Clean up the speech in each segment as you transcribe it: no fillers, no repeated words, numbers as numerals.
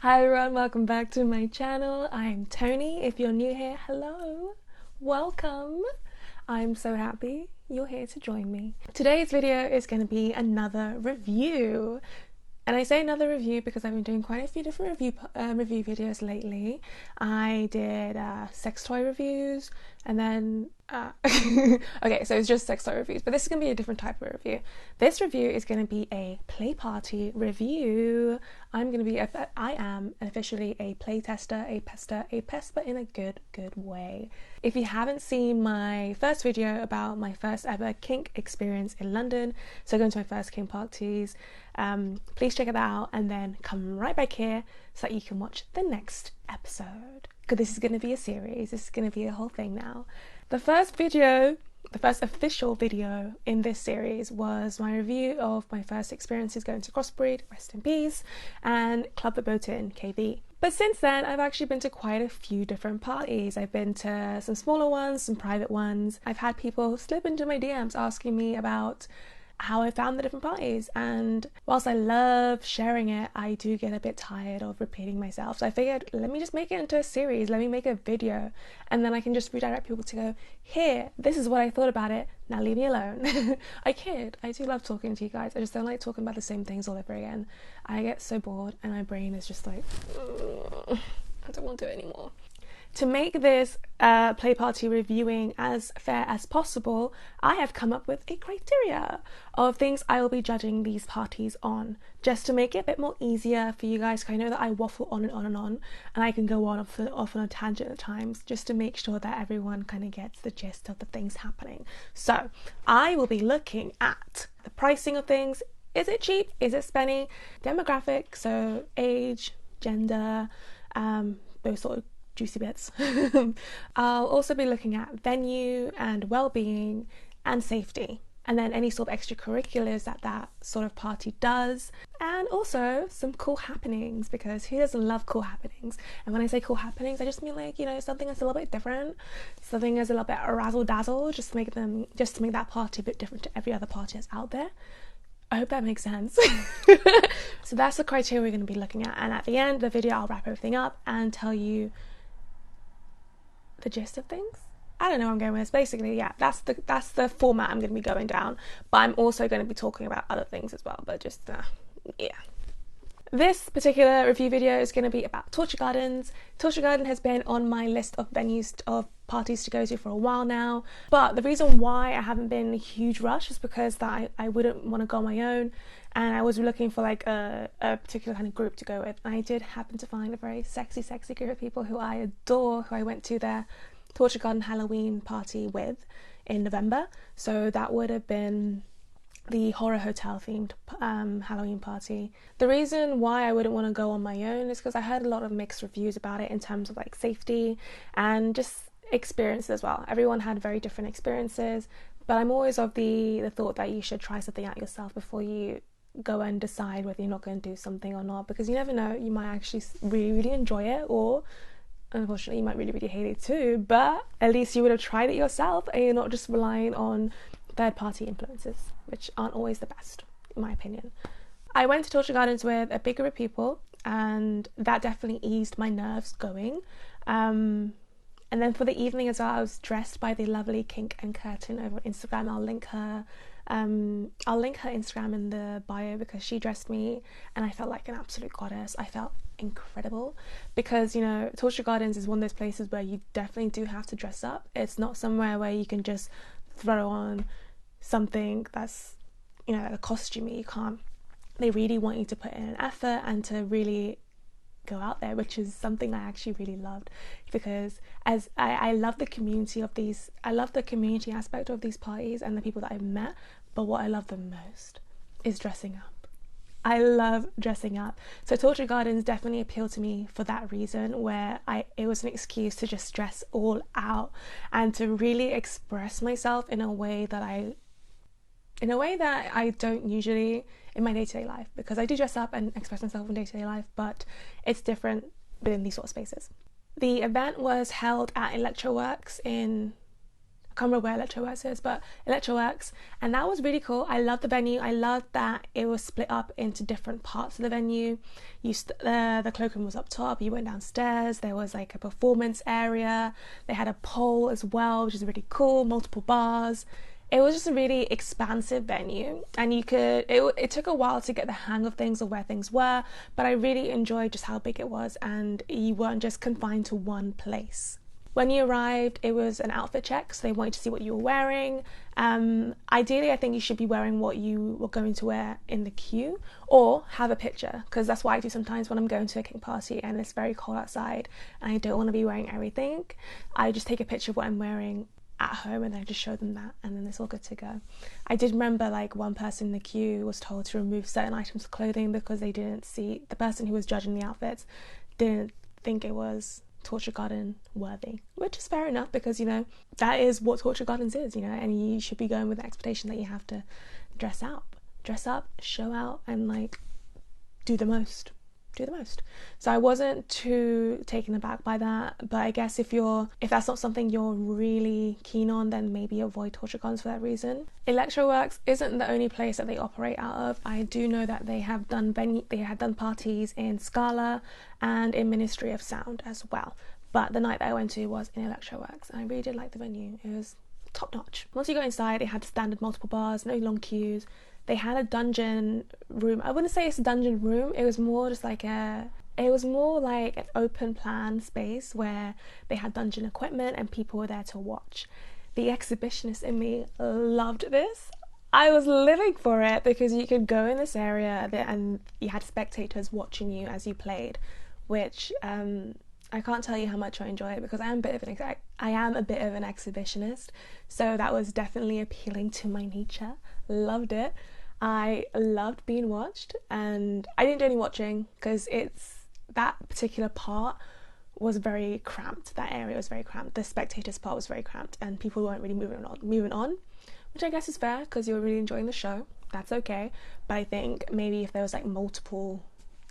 Hi everyone, welcome back to my channel. I'm Tony. If you're new here, hello, welcome. I'm so happy you're here to join me. Today's video is going to be another review. And I say another review because I've been doing quite a few different review videos lately. I did sex toy reviews and then okay, so it's just sex toy reviews, but this is going to be a different type of review. This review is going to be a play party review. I am officially a play tester, a pester, a pest, but in a good way. If you haven't seen my first video about my first ever kink experience in London, so going to my first kink parties, please check it out and then come right back here so that you can watch the next episode. Because this is going to be a series, this is going to be a whole thing now. The first official video in this series was my review of my first experiences going to Crossbreed, rest in peace, and Club the Boat in KV. But since then, I've actually been to quite a few different parties. I've been to some smaller ones, some private ones. I've had people slip into my DMs asking me about how I found the different parties, and whilst I love sharing it, I do get a bit tired of repeating myself. So I figured, let me just make it into a series, let me make a video, and then I can just redirect people to go, here, this is what I thought about it, now leave me alone. I kid, I do love talking to you guys, I just don't like talking about the same things all over again. I get so bored and my brain is just like, I don't want to do it anymore. To make this play party reviewing as fair as possible, I have come up with a criteria of things I will be judging these parties on, just to make it a bit more easier for you guys. I know that I waffle on and on and on, and I can go on off on a tangent at times, just to make sure that everyone kind of gets the gist of the things happening. So I will be looking at the pricing of things. Is it cheap? Is it spenny? Demographic, so age, gender, those sort of juicy bits. I'll also be looking at venue and well-being and safety, and then any sort of extracurriculars that sort of party does, and also some cool happenings, because who doesn't love cool happenings? And when I say cool happenings, I just mean, like, you know, something that's a little bit different, something that's a little bit razzle dazzle, just to make that party a bit different to every other party that's out there. I hope that makes sense. So that's the criteria we're going to be looking at, and at the end of the video I'll wrap everything up and tell you the gist of things. I don't know where I'm going with this. Basically, yeah, that's the format I'm going to be going down, but I'm also going to be talking about other things as well, but just yeah. This particular review video is going to be about Torture Gardens. Torture Garden has been on my list of venues of parties to go to for a while now, but the reason why I haven't been in a huge rush is because that I wouldn't want to go on my own, and I was looking for like a particular kind of group to go with, and I did happen to find a very sexy group of people who I adore, who I went to their Torture Garden Halloween party with in November. So that would have been the Horror Hotel themed Halloween party. The reason why I wouldn't want to go on my own is because I heard a lot of mixed reviews about it in terms of like safety and just experiences as well. Everyone had very different experiences, but I'm always of the thought that you should try something out yourself before you go and decide whether you're not going to do something or not, because you never know, you might actually really enjoy it, or unfortunately you might really hate it too, but at least you would have tried it yourself and you're not just relying on third-party influences, which aren't always the best, in my opinion. I went to Torture Gardens with a big group of people, and that definitely eased my nerves going. And then for the evening as well, I was dressed by the lovely Kink and Curtain over Instagram. I'll link her Instagram in the bio, because she dressed me and I felt like an absolute goddess. I felt incredible, because, you know, Torture Gardens is one of those places where you definitely do have to dress up. It's not somewhere where you can just throw on something that's, you know, like a costume. You can't. They really want you to put in an effort and to really go out there, which is something I actually really loved, because as I love the community of these, I love the community aspect of these parties and the people that I've met, but what I love the most is dressing up. I love dressing up. So Torture Gardens definitely appealed to me for that reason, where it was an excuse to just dress all out and to really express myself in a way that I don't usually in my day-to-day life, because I do dress up and express myself in day-to-day life, but it's different within these sort of spaces. The event was held at Electroworks in can't remember where Electroworks is, but Electroworks, and that was really cool. I loved the venue. I loved that it was split up into different parts of the venue. The cloakroom was up top, you went downstairs, there was like a performance area, they had a pole as well, which is really cool, multiple bars. It was just a really expansive venue, and it took a while to get the hang of things or where things were, but I really enjoyed just how big it was, and you weren't just confined to one place. When you arrived, it was an outfit check, so they wanted to see what you were wearing. Ideally, I think you should be wearing what you were going to wear in the queue, or have a picture, because that's what I do sometimes when I'm going to a kink party and it's very cold outside and I don't want to be wearing everything. I just take a picture of what I'm wearing at home and I just show them that, and then it's all good to go. I did remember like one person in the queue was told to remove certain items of clothing because they didn't see, the person who was judging the outfits didn't think it was Torture Garden worthy, which is fair enough, because you know that is what Torture Gardens is, you know, and you should be going with the expectation that you have to dress up, show out, and like do the most. So I wasn't too taken aback by that, but I guess if that's not something you're really keen on, then maybe avoid Torture Gardens for that reason. Electroworks isn't the only place that they operate out of. I do know that they had done parties in Scala and in Ministry of Sound as well, but the night that I went to was in Electroworks, and I really did like the venue. It was top notch. Once you got inside, it had standard multiple bars, no long queues. They had a dungeon room. I wouldn't say it's a dungeon room. It was more like an open plan space where they had dungeon equipment and people were there to watch. The exhibitionist in me loved this. I was living for it because you could go in this area and you had spectators watching you as you played, which I can't tell you how much I enjoy it, because I am a bit of an exhibitionist. So that was definitely appealing to my nature. Loved it. I loved being watched, and I didn't do any watching because that particular part was very cramped. That area was very cramped. The spectators part was very cramped, and people weren't really moving on, which I guess is fair because you were really enjoying the show. That's okay. But I think maybe if there was like multiple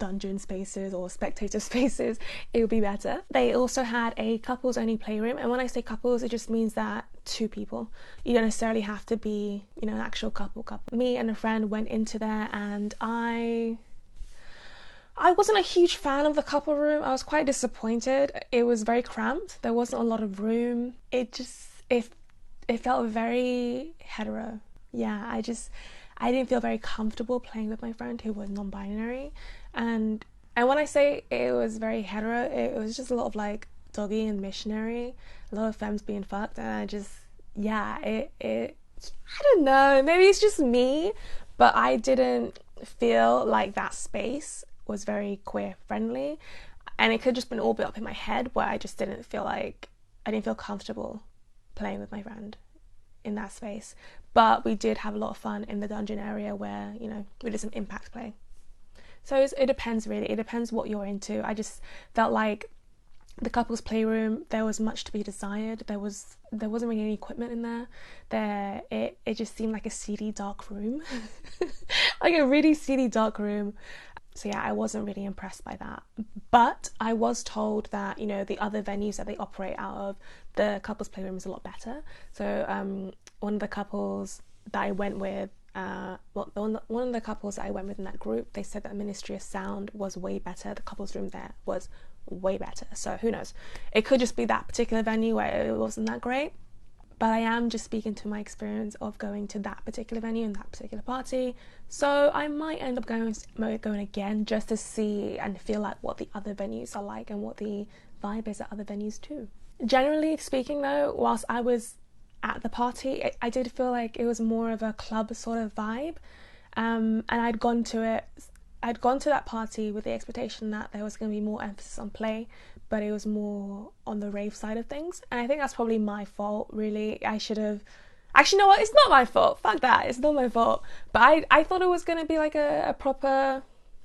dungeon spaces or spectator spaces, it would be better. They also had a couples only playroom, and when I say couples, it just means that 2 people. You don't necessarily have to be, you know, an actual couple. Me and a friend went into there, and I wasn't a huge fan of the couple room. I was quite disappointed. It was very cramped. There wasn't a lot of room. It felt very hetero. Yeah, I didn't feel very comfortable playing with my friend who was non-binary, and when I say it was very hetero, it was just a lot of like doggy and missionary, a lot of femmes being fucked, and I don't know, maybe it's just me, but I didn't feel like that space was very queer friendly, and it could just been all built up in my head where I just didn't feel comfortable playing with my friend in that space. But we did have a lot of fun in the dungeon area where, you know, we did some impact play. So it depends really. It depends what you're into. I just felt like the couples playroom, there was much to be desired. There wasn't really any equipment in there. It just seemed like a seedy dark room, like a really seedy dark room. So yeah, I wasn't really impressed by that. But I was told that, you know, the other venues that they operate out of, the couples playroom is a lot better. So one of the couples that I went with, one of the couples that I went with in that group, they said that Ministry of Sound was way better. The couples room there was way better. So who knows? It could just be that particular venue where it wasn't that great. But I am just speaking to my experience of going to that particular venue and that particular party. So I might end up going again just to see and feel like what the other venues are like and what the vibe is at other venues too. Generally speaking though, whilst I was at the party, I did feel like it was more of a club sort of vibe. And I'd gone to that party with the expectation that there was going to be more emphasis on play, but it was more on the rave side of things. And I think that's probably my fault, really. I should have... Actually, you know what? It's not my fault. Fuck that. It's not my fault. But I thought it was going to be like a proper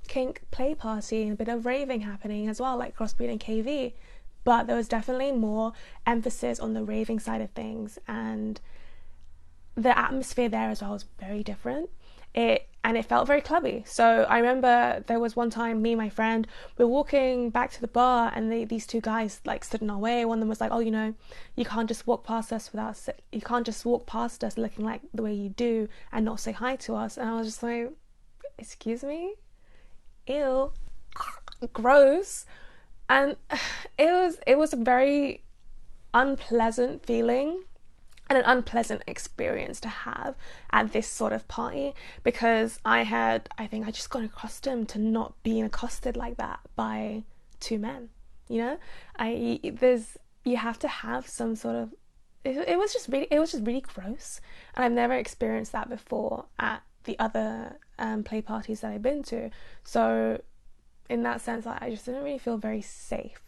kink play party and a bit of raving happening as well, like Crossbreed and KV. But there was definitely more emphasis on the raving side of things. And the atmosphere there as well was very different. it felt very clubby. So I remember there was one time, me and my friend, we were walking back to the bar, and these two guys like stood in our way. One of them was like, "Oh, you know, you can't just walk past us looking like the way you do and not say hi to us." And I was just like, "Excuse me, ew, gross." And it was a very unpleasant feeling and an unpleasant experience to have at this sort of party, because I think I just got accustomed to not being accosted like that by two men. You know, you have to have some sort of, it was just really gross, and I've never experienced that before at the other play parties that I've been to. So in that sense, I just didn't really feel very safe.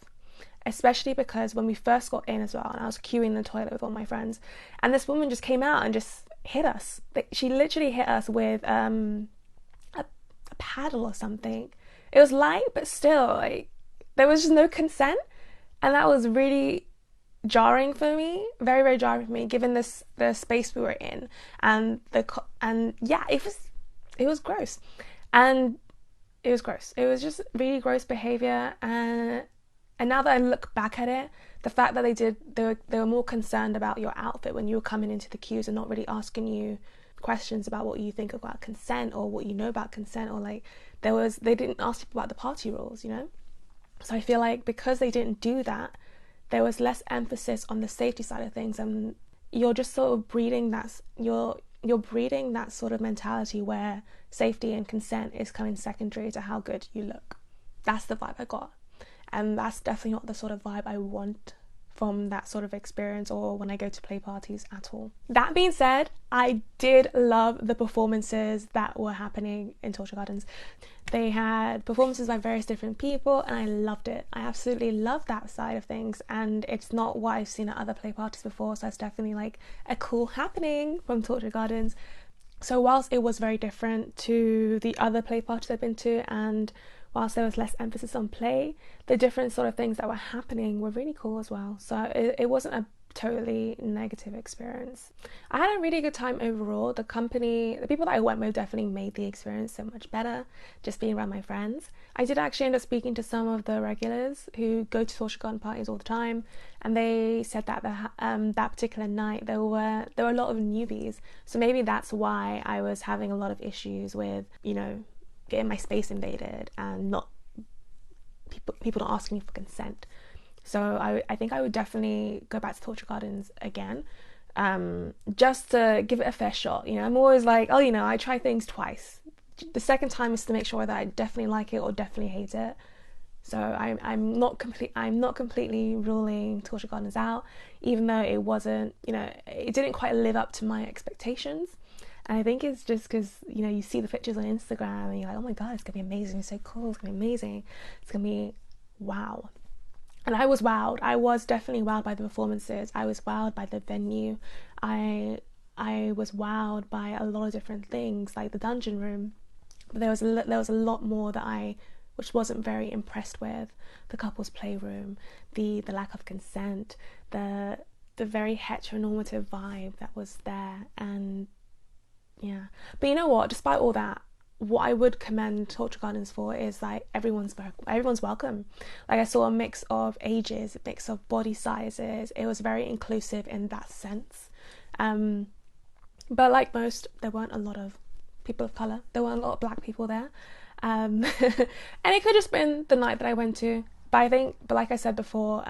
Especially because when we first got in as well, and I was queuing the toilet with all my friends, and this woman just came out and just hit us. She literally hit us with a paddle or something. It was light, but still, like, there was just no consent, and that was really jarring for me, very, very jarring for me, given the space we were in, and yeah, it was gross, and it was gross. It was just really gross behavior, and now that I look back at it, the fact that they were more concerned about your outfit when you were coming into the queues and not really asking you questions about what you think about consent or what you know about consent, or like they didn't ask people about the party rules, you know? So I feel like because they didn't do that, there was less emphasis on the safety side of things, and you're just sort of breeding you're breeding that sort of mentality where safety and consent is coming secondary to how good you look. That's the vibe I got. And that's definitely not the sort of vibe I want from that sort of experience or when I go to play parties at all. That being said, I did love the performances that were happening in Torture Gardens. They had performances by various different people, and I loved it. I absolutely loved that side of things, and it's not what I've seen at other play parties before, so it's definitely like a cool happening from Torture Gardens. So whilst it was very different to the other play parties I've been to, and whilst there was less emphasis on play, the different sort of things that were happening were really cool as well. So it wasn't a totally negative experience. I had a really good time overall. The people that I went with definitely made the experience so much better, just being around my friends. I did actually end up speaking to some of the regulars who go to Torture Garden parties all the time, and they said that that particular night there were a lot of newbies. So maybe that's why I was having a lot of issues with, you know, getting my space invaded and not people not asking me for consent. So I think I would definitely go back to Torture Gardens again, just to give it a fair shot. You know, I'm always like, oh, you know, I try things twice. The second time is to make sure that I definitely like it or definitely hate it. So I'm not completely ruling Torture Gardens out, even though it wasn't, you know, it didn't quite live up to my expectations. And I think it's just because, you know, you see the pictures on Instagram and you're like, oh my god, it's gonna be amazing, it's so cool, it's gonna be amazing, it's gonna be wow. And I was wowed. I was definitely wowed by the performances. I was wowed by the venue. I was wowed by a lot of different things, like the dungeon room. But there was a lot more that which wasn't very impressed with. The couple's playroom, the lack of consent, the very heteronormative vibe that was there, and yeah. But you know what? Despite all that, what I would commend Torture Gardens for is like everyone's welcome. Like I saw a mix of ages, a mix of body sizes. It was very inclusive in that sense. But like most, there weren't a lot of people of colour. There weren't a lot of black people there. And it could have just been the night that I went to. But like I said before,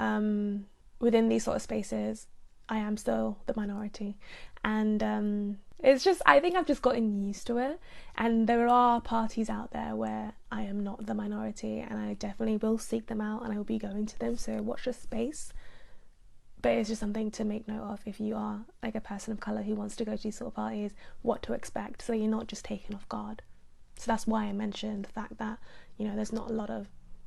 within these sort of spaces, I am still the minority. And it's just, I think I've just gotten used to it, and there are parties out there where I am not the minority, and I definitely will seek them out and I will be going to them, so watch your space. But it's just something to make note of if you are like a person of colour who wants to go to these sort of parties, what to expect, so you're not just taken off guard. So that's why I mentioned the fact that, you know, there's not a lot of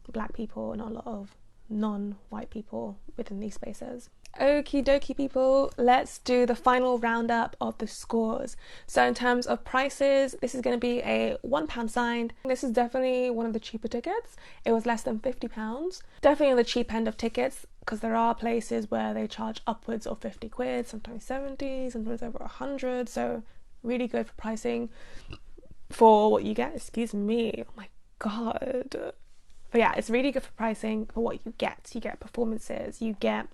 black people and not a lot of non-white people within these spaces. Okie dokie people, let's do the final roundup of the scores. So in terms of prices, this is going to be a £1 sign. This is definitely one of the cheaper tickets. It was less than £50. Definitely on the cheap end of tickets, because there are places where they charge upwards of 50 quid, sometimes 70, sometimes over 100, so really good for pricing. for what you get. Excuse me. Oh my god. But yeah, it's really good for pricing for what you get. You get performances, you get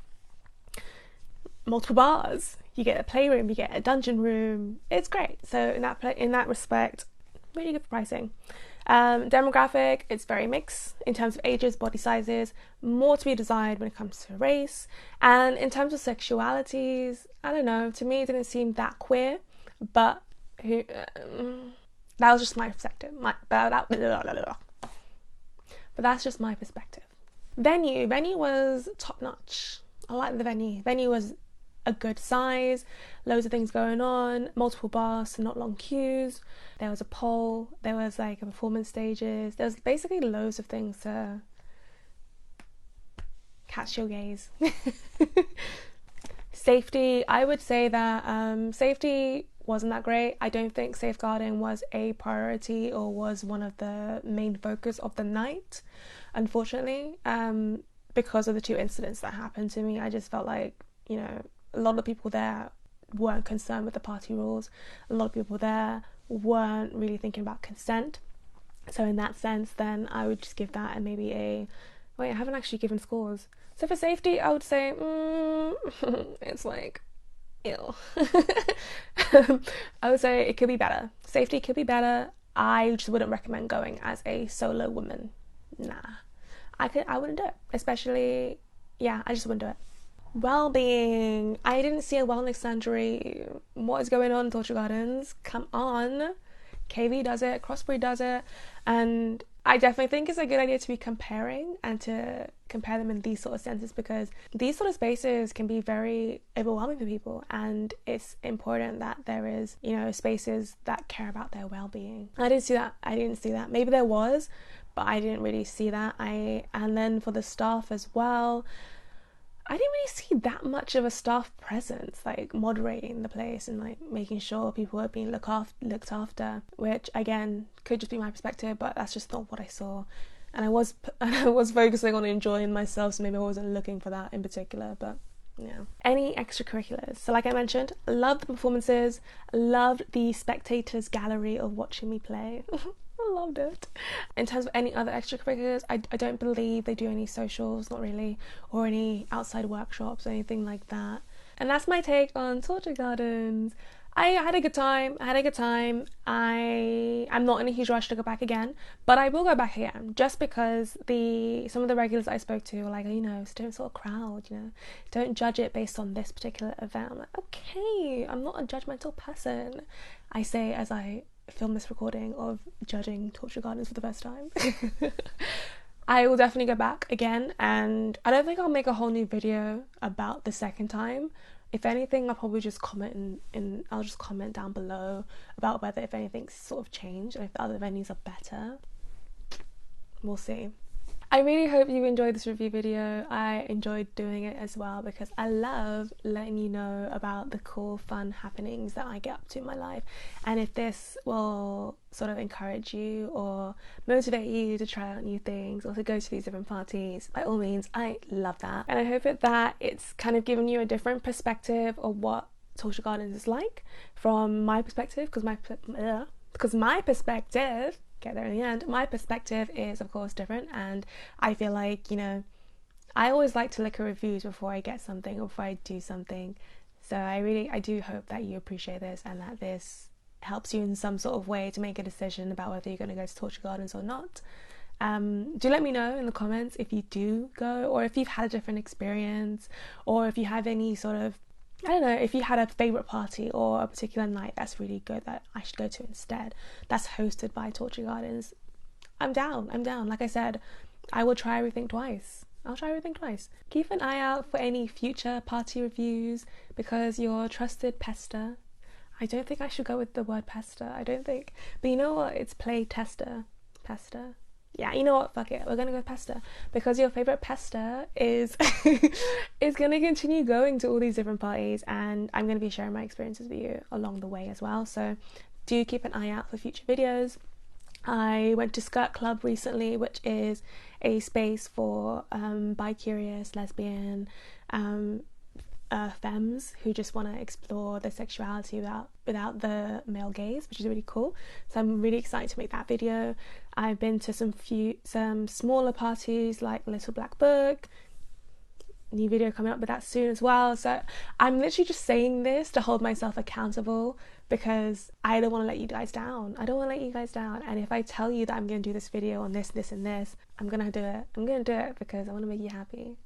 multiple bars, you get a playroom, you get a dungeon room. It's great. So in that respect, really good for pricing. Demographic, it's very mixed in terms of ages, body sizes, more to be desired when it comes to race. And in terms of sexualities, I don't know, to me it didn't seem that queer, but that was just my perspective. But that's just my perspective. Venue was top notch. I like the venue. Venue was a good size, loads of things going on, multiple bars, so not long queues. There was a pole, there was like a performance stages, there was basically loads of things to catch your gaze. Safety, I would say that safety wasn't that great. I don't think safeguarding was a priority or was one of the main focus of the night, unfortunately, because of the 2 incidents that happened to me. I just felt like, you know, a lot of people there weren't concerned with the party rules. A lot of people there weren't really thinking about consent. So in that sense, then I would just give that and maybe I haven't actually given scores. So for safety, I would say it's like ew. I would say it could be better. Safety could be better. I just wouldn't recommend going as a solo woman. Nah, I wouldn't do it. Especially, yeah, I just wouldn't do it. Well-being, I didn't see a wellness lingerie. What is going on in Torture Gardens? Come on. KV does it, Crossbury does it, and I definitely think it's a good idea to be comparing and to compare them in these sort of senses, because these sort of spaces can be very overwhelming for people, and it's important that there is, you know, spaces that care about their well-being. I didn't see that. Maybe there was, but I didn't really see that. And then for the staff as well, I didn't really see that much of a staff presence, like moderating the place and like making sure people were being looked after, which again could just be my perspective, but that's just not what I saw. And I was focusing on enjoying myself, so maybe I wasn't looking for that in particular, but yeah. Any extracurriculars? So like I mentioned, loved the performances, loved the spectators gallery of watching me play. I loved it. In terms of any other extracurriculars, I don't believe they do any socials, not really, or any outside workshops or anything like that. And that's my take on Torture Gardens. I had a good time. I'm not in a huge rush to go back again, but I will go back again just because some of the regulars I spoke to were like, you know, it's a different sort of crowd, you know, don't judge it based on this particular event. I'm like, okay, I'm not a judgmental person, I say as I film this recording of judging Torture Gardens for the first time. I will definitely go back again, and I don't think I'll make a whole new video about the second time. If anything, I'll probably just comment and I'll just comment down below about whether if anything's sort of changed and if the other venues are better. We'll see. I really hope you enjoyed this review video. I enjoyed doing it as well because I love letting you know about the cool, fun happenings that I get up to in my life. And if this will sort of encourage you or motivate you to try out new things or to go to these different parties, by all means, I love that. And I hope that it's kind of given you a different perspective of what Torture Gardens is like from my perspective, because my perspective, get there in the end, my perspective is of course different, and I feel like, you know, I always like to look at reviews before I get something or before I do something. So I do hope that you appreciate this and that this helps you in some sort of way to make a decision about whether you're going to go to Torture Gardens or not. Do let me know in the comments if you do go, or if you've had a different experience, or if you have any sort of, I don't know, if you had a favourite party or a particular night that's really good that I should go to instead, that's hosted by Torture Gardens. I'm down. Like I said, I will try everything twice. I'll try everything twice. Keep an eye out for any future party reviews because your trusted pester. I don't think I should go with the word pester. I don't think. But you know what? It's play tester. Pester. Yeah, you know what? Fuck it. We're gonna go pester because your favorite pester is is gonna continue going to all these different parties, and I'm gonna be sharing my experiences with you along the way as well. So do keep an eye out for future videos. I went to Skirt Club recently, which is a space for bi-curious, lesbian, femmes who just want to explore their sexuality without the male gaze, which is really cool. So I'm really excited to make that video. I've been to some smaller parties like Little Black Book. New video coming up with that soon as well. So I'm literally just saying this to hold myself accountable, because I don't want to let you guys down. I don't want to let you guys down. And if I tell you that I'm going to do this video on this and this, I'm going to do it. I'm going to do it because I want to make you happy.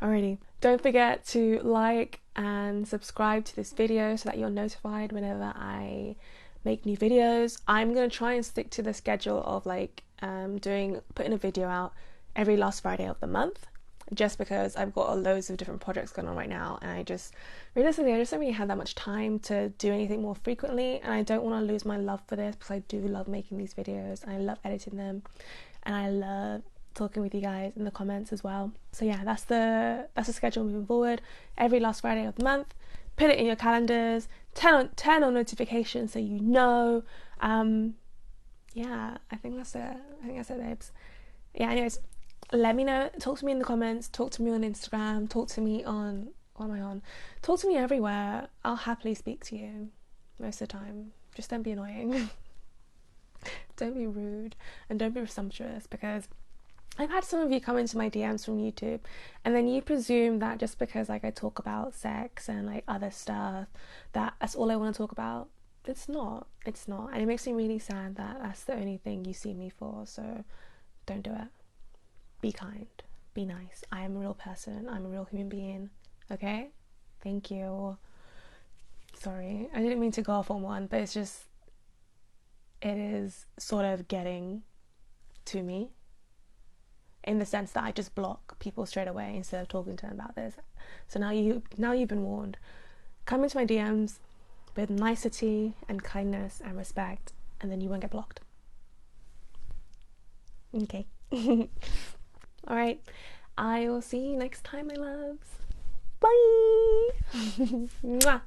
Alrighty, don't forget to like and subscribe to this video so that you're notified whenever I make new videos. I'm going to try and stick to the schedule of like putting a video out every last Friday of the month, just because I've got loads of different projects going on right now, and I just realistically don't really have that much time to do anything more frequently, and I don't want to lose my love for this, because I do love making these videos and I love editing them, and I love talking with you guys in the comments as well. So yeah, that's the schedule moving forward. Every last Friday of the month. Put it in your calendars, turn on notifications so you know. Yeah, I think that's it, babes. Yeah, anyways, let me know, talk to me in the comments, talk to me on Instagram, talk to me on, what am I on? Talk to me everywhere. I'll happily speak to you most of the time. Just don't be annoying. Don't be rude, and don't be presumptuous, because I've had some of you come into my DMs from YouTube, and then you presume that just because like I talk about sex and like other stuff, that's all I want to talk about. It's not, and it makes me really sad that that's the only thing you see me for. So don't do it. Be kind, be nice. I am a real person, I'm a real human being, okay? Thank you. Sorry, I didn't mean to go off on one, but it is sort of getting to me, in the sense that I just block people straight away instead of talking to them about this. So now you've been warned. Come into my DMs with nicety and kindness and respect, and then you won't get blocked. Okay. Alright, I will see you next time, my loves. Bye. Mwah.